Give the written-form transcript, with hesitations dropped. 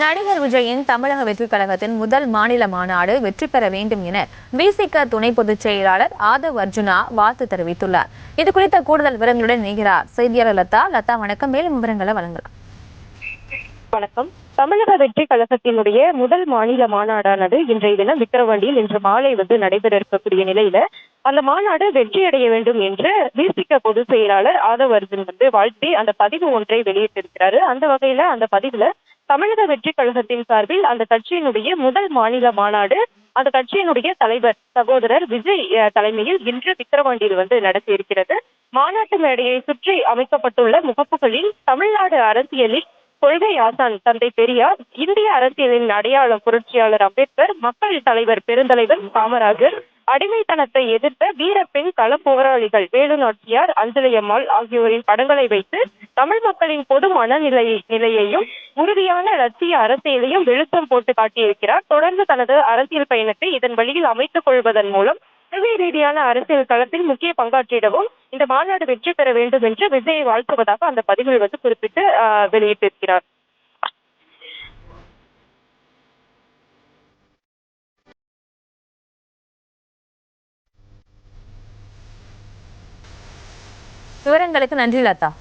நடிகர் விஜயின் தமிழக வெற்றிக் கழகத்தின் முதல் மாநில மாநாடு வெற்றி பெற வேண்டும் என விசிக துணை பொதுச் செயலாளர் ஆதவ் அர்ஜுனா வாழ்த்து தெரிவித்துள்ளார். இது குறித்த கூடுதல் விவரங்களுடன் இணைகிறார் செய்தியாளர் லதா. லதா, வணக்கம். மேலும் விவரங்களை வழங்கலாம். வணக்கம். தமிழக வெற்றி கழகத்தினுடைய முதல் மாநில மாநாடானது இன்றைய தினம் விக்கிரவாண்டியில் இன்று மாலை நடைபெற இருக்கக்கூடிய நிலையில அந்த மாநாடு வெற்றியடைய வேண்டும் என்று விசிக பொதுச் செயலாளர் ஆதவ் அர்ஜுன் வாழ்த்தி அந்த பதிவு ஒன்றை வெளியிட்டிருக்கிறாரு. அந்த வகையில அந்த பதிவுல தமிழக வெற்றி கழகத்தின் சார்பில் அந்த கட்சியினுடைய முதல் மாநில மாநாடு அந்த கட்சியினுடைய தலைவர் சகோதரர் விஜய் தலைமையில் இன்று விக்கிரவாண்டியில் நடத்தி இருக்கிறது. மாநாட்டு மேடையை சுற்றி அமைக்கப்பட்டுள்ள முகப்புகளில் தமிழ்நாடு அரசியலில் கொள்கை ஆசான் தந்தை பெரியார், இந்திய அரசியலின் அடையாளம் புரட்சியாளர் அம்பேத்கர், மக்கள் தலைவர் பெருந்தலைவர் காமராஜர், அடிமைத்தனத்தை எதிர்த்த வீர பெண் கள போராளிகள் வேலு நாச்சியார், அஞ்சலி அம்மாள் ஆகியோரின் படங்களை வைத்து தமிழ் மக்களின் பொது நிலையையும் உறுதியான லட்சிய அரசியலையும் வெளிச்சம் போட்டு காட்டியிருக்கிறார். தொடர்ந்து தனது அரசியல் பயணத்தை இதன் வழியில் அமைத்துக் கொள்வதன் மூலம் கொள்கை ரீதியான அரசியல் களத்தில் முக்கிய பங்காற்றிடவும் இந்த மாநாடு வெற்றி பெற வேண்டும் என்று விஜயை வாழ்த்துவதாக அந்த பதிவில் குறிப்பிட்டு வெளியிட்டிருக்கிறார். விவரங்களுக்கு நன்றி லதா.